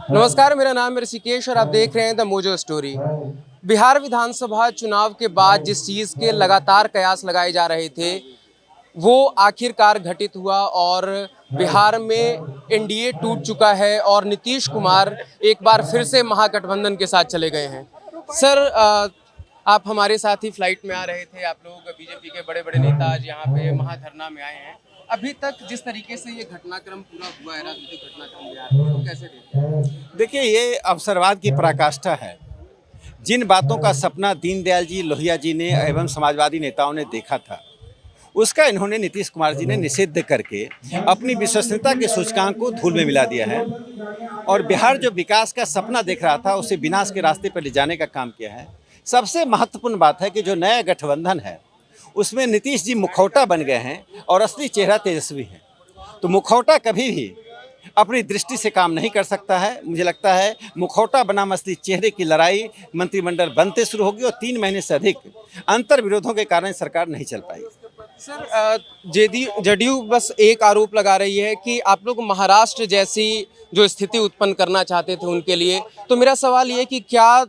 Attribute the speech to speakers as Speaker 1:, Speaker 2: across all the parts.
Speaker 1: नमस्कार, मेरा नाम है ऋषिकेश और आप देख रहे हैं द मोजो स्टोरी। बिहार विधानसभा चुनाव के बाद जिस चीज़ के लगातार कयास लगाए जा रहे थे वो आखिरकार घटित हुआ और बिहार में एनडीए टूट चुका है और नीतीश कुमार एक बार फिर से महागठबंधन के साथ चले गए हैं। सर, आप हमारे साथ ही फ्लाइट में आ रहे थे। आप लोग बीजेपी के बड़े बड़े नेता आज यहाँ पे महाधरना में आए हैं। अभी तक जिस तरीके से ये घटनाक्रम पूरा हुआ है, राजनीतिक घटनाक्रम बिहार में, तो कैसे देखते हैं?
Speaker 2: देखिए, ये अवसरवाद की पराकाष्ठा है। जिन बातों का सपना दीनदयाल जी, लोहिया जी ने एवं समाजवादी नेताओं ने देखा था, उसका इन्होंने नीतीश कुमार जी ने निषिद्ध करके अपनी विश्वसनीयता के सूचकांक को धूल में मिला दिया है और बिहार जो विकास का सपना देख रहा था उसे विनाश के रास्ते पर ले जाने का काम किया है। सबसे महत्वपूर्ण बात है कि जो नया गठबंधन है उसमें नीतीश जी मुखौटा बन गए हैं और असली चेहरा तेजस्वी है। तो मुखौटा कभी भी अपनी दृष्टि से काम नहीं कर सकता है। मुझे लगता है मुखौटा बनाम असली चेहरे की लड़ाई मंत्रिमंडल बनते शुरू होगी और 3 महीने से अधिक अंतर विरोधों के कारण सरकार नहीं चल पाई।
Speaker 1: सर, जदयू बस एक आरोप लगा रही है कि आप लोग महाराष्ट्र जैसी जो स्थिति उत्पन्न करना चाहते थे उनके लिए। तो मेरा सवाल ये कि क्या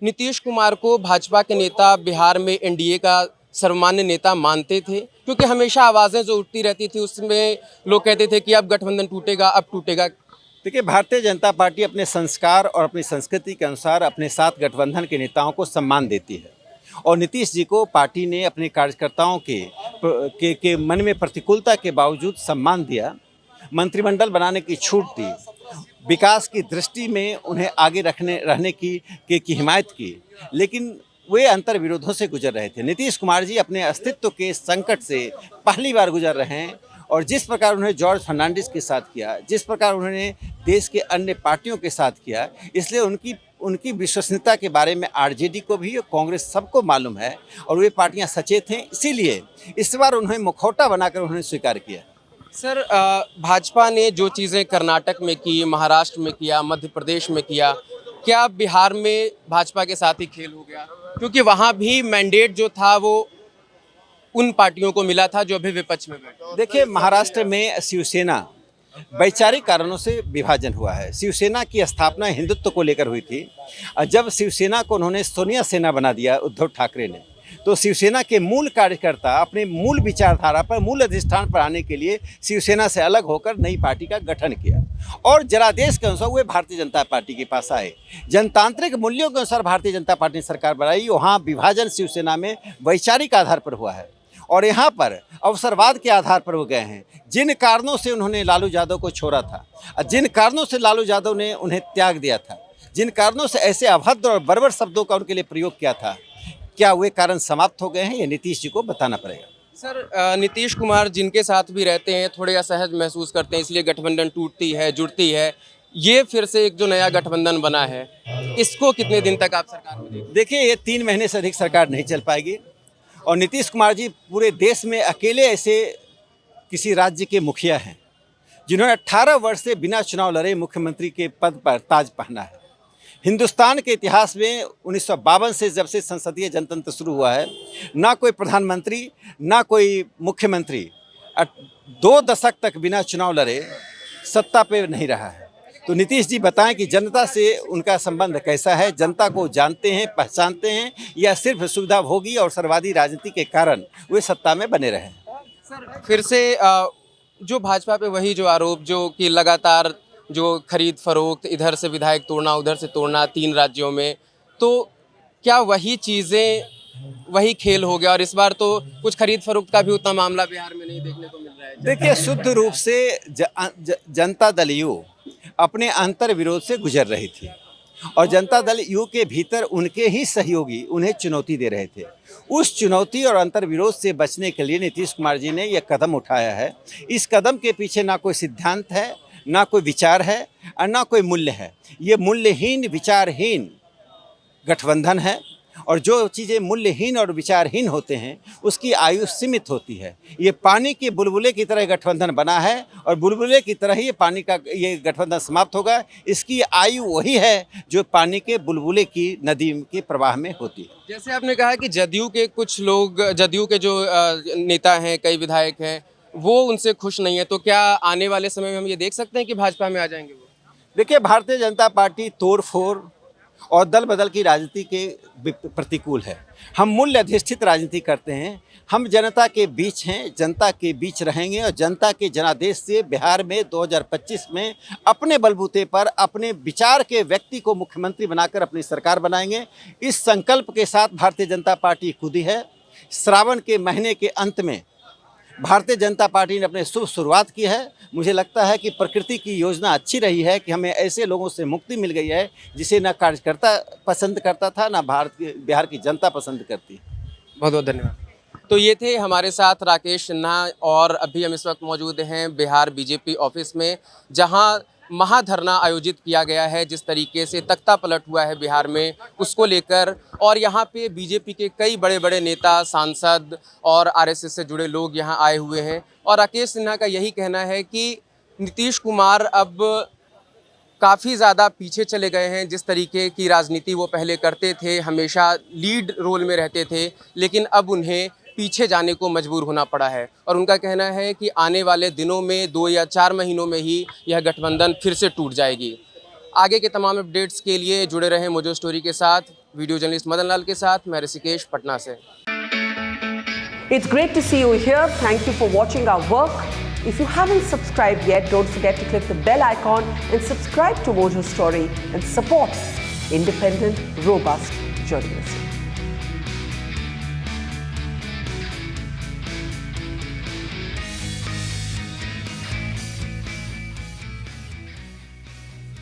Speaker 1: नीतीश कुमार को भाजपा के नेता बिहार में एनडीए का सर्वमान्य नेता मानते थे? क्योंकि हमेशा आवाज़ें जो उठती रहती थी उसमें लोग कहते थे कि अब गठबंधन टूटेगा, अब टूटेगा।
Speaker 2: देखिए, भारतीय जनता पार्टी अपने संस्कार और अपनी संस्कृति के अनुसार अपने साथ गठबंधन के नेताओं को सम्मान देती है और नीतीश जी को पार्टी ने अपने कार्यकर्ताओं के मन में प्रतिकूलता के बावजूद सम्मान दिया, मंत्रिमंडल बनाने की छूट दी, विकास की दृष्टि में उन्हें आगे रहने की हिमायत की। लेकिन वे अंतर विरोधों से गुजर रहे थे। नीतीश कुमार जी अपने अस्तित्व के संकट से पहली बार गुजर रहे हैं और जिस प्रकार उन्होंने जॉर्ज फर्नांडिस के साथ किया, जिस प्रकार उन्होंने देश के अन्य पार्टियों के साथ किया, इसलिए उनकी विश्वसनीयता के बारे में आरजेडी को भी और कांग्रेस सबको मालूम है और वे पार्टियां सचेत हैं। इसीलिए इस बार उन्हें मुखौटा बनाकर उन्होंने स्वीकार किया।
Speaker 1: सर, भाजपा ने जो चीज़ें कर्नाटक में की, महाराष्ट्र में किया, मध्य प्रदेश में किया, क्या बिहार में भाजपा के साथ ही खेल हो गया? क्योंकि वहाँ भी मैंडेट जो था वो उन पार्टियों को मिला था जो अभी विपक्ष में बैठे।
Speaker 2: देखिए, महाराष्ट्र में शिवसेना वैचारिक कारणों से विभाजन हुआ है। शिवसेना की स्थापना हिंदुत्व को लेकर हुई थी और जब शिवसेना को उन्होंने सोनिया सेना बना दिया उद्धव ठाकरे ने, तो शिवसेना के मूल कार्यकर्ता अपने मूल विचारधारा पर, मूल अधिष्ठान पर आने के लिए शिवसेना से अलग होकर नई पार्टी का गठन किया और जनादेश के अनुसार वे भारतीय जनता पार्टी के पास आए। जनतांत्रिक मूल्यों के अनुसार भारतीय जनता पार्टी ने सरकार बनाई। वहाँ विभाजन शिवसेना में वैचारिक आधार पर हुआ है और यहाँ पर अवसरवाद के आधार पर वो गए हैं। जिन कारणों से उन्होंने लालू यादव को छोड़ा था, जिन कारणों से लालू यादव ने उन्हें त्याग दिया था, जिन कारणों से ऐसे अभद्र और बर्बर शब्दों का उनके लिए प्रयोग किया था, क्या वे कारण समाप्त हो गए हैं? ये नीतीश जी को बताना पड़ेगा।
Speaker 1: सर, नीतीश कुमार जिनके साथ भी रहते हैं थोड़े असहज महसूस करते हैं, इसलिए गठबंधन टूटती है, जुड़ती है। ये फिर से एक जो नया गठबंधन बना है, इसको कितने दिन तक आप सरकार में देखेंगे?
Speaker 2: देखिए, ये 3 महीने से अधिक सरकार नहीं चल पाएगी और नीतीश कुमार जी पूरे देश में अकेले ऐसे किसी राज्य के मुखिया हैं जिन्होंने 18 वर्ष से बिना चुनाव लड़े मुख्यमंत्री के पद पर ताज पहना है। हिंदुस्तान के इतिहास में 1952 से जब से संसदीय जनतंत्र शुरू हुआ है, ना कोई प्रधानमंत्री, ना कोई मुख्यमंत्री 2 दशक तक बिना चुनाव लड़े सत्ता पे नहीं रहा है। तो नीतीश जी बताएं कि जनता से उनका संबंध कैसा है, जनता को जानते हैं, पहचानते हैं, या सिर्फ सुविधा भोगी और सर्ववादी राजनीति के कारण वे सत्ता में बने रहे?
Speaker 1: सर, फिर से जो भाजपा पे वही जो आरोप जो कि लगातार जो खरीद फरोख्त, इधर से विधायक तोड़ना, उधर से तोड़ना 3 राज्यों में, तो क्या वही चीज़ें, वही खेल हो गया और इस बार तो कुछ खरीद फरोख्त का भी उतना मामला बिहार में नहीं देखने को मिल रहा है?
Speaker 2: देखिए, शुद्ध रूप से जनता दल यू अपने अंतर विरोध से गुजर रही थी और जनता दल यू के भीतर उनके ही सहयोगी उन्हें चुनौती दे रहे थे। उस चुनौती और अंतर विरोध से बचने के लिए नीतीश कुमार जी ने यह कदम उठाया है। इस कदम के पीछे ना कोई सिद्धांत है, ना कोई विचार है और ना कोई मूल्य है। ये मूल्यहीन, विचारहीन गठबंधन है और जो चीज़ें मूल्यहीन और विचारहीन होते हैं उसकी आयु सीमित होती है। ये पानी के बुलबुले की तरह गठबंधन बना है और बुलबुले की तरह ही पानी का ये गठबंधन समाप्त होगा। इसकी आयु वही है जो पानी के बुलबुले की नदी के प्रवाह में होती है।
Speaker 1: जैसे आपने कहा कि जदयू के कुछ लोग, जदयू के जो नेता हैं, कई विधायक हैं, वो उनसे खुश नहीं है, तो क्या आने वाले समय में हम ये देख सकते हैं कि भाजपा में आ जाएंगे वो?
Speaker 2: देखिए, भारतीय जनता पार्टी तोड़-फोड़ और दल बदल की राजनीति के प्रतिकूल है। हम मूल्य अधिष्ठित राजनीति करते हैं। हम जनता के बीच हैं, जनता के बीच रहेंगे और जनता के जनादेश से बिहार में 2025 में अपने बलबूते पर अपने विचार के व्यक्ति को मुख्यमंत्री बनाकर अपनी सरकार बनाएंगे। इस संकल्प के साथ भारतीय जनता पार्टी कूदी है। श्रावण के महीने के अंत में भारतीय जनता पार्टी ने अपने शुभ शुरुआत की है। मुझे लगता है कि प्रकृति की योजना अच्छी रही है कि हमें ऐसे लोगों से मुक्ति मिल गई है जिसे ना कार्यकर्ता पसंद करता था, ना बिहार की जनता पसंद करती।
Speaker 1: बहुत बहुत धन्यवाद। तो ये थे हमारे साथ राकेश सिन्हा और अभी हम इस वक्त मौजूद हैं बिहार बीजेपी ऑफिस में, जहां महाधरना आयोजित किया गया है। जिस तरीके से तख्ता पलट हुआ है बिहार में, उसको लेकर, और यहाँ पे बीजेपी के कई बड़े बड़े नेता, सांसद और आरएसएस से जुड़े लोग यहाँ आए हुए हैं। और राकेश सिन्हा का यही कहना है कि नीतीश कुमार अब काफ़ी ज़्यादा पीछे चले गए हैं। जिस तरीके की राजनीति वो पहले करते थे, हमेशा लीड रोल में रहते थे, लेकिन अब उन्हें पीछे जाने को मजबूर होना पड़ा है। और उनका कहना है कि आने वाले दिनों में 2 या 4 महीनों में ही यह गठबंधन फिर से टूट जाएगी। आगे के तमाम अपडेट्स के लिए जुड़े रहें मोजो स्टोरी के साथ। वीडियो जर्नलिस्ट मदन लाल के साथ मैं ऋषिकेश, पटना से।
Speaker 3: It's great to see you here. Thank you for watching our work. If you haven't subscribed yet, don't forget to click the bell icon and subscribe to Mojo Story and support independent, robust journalism.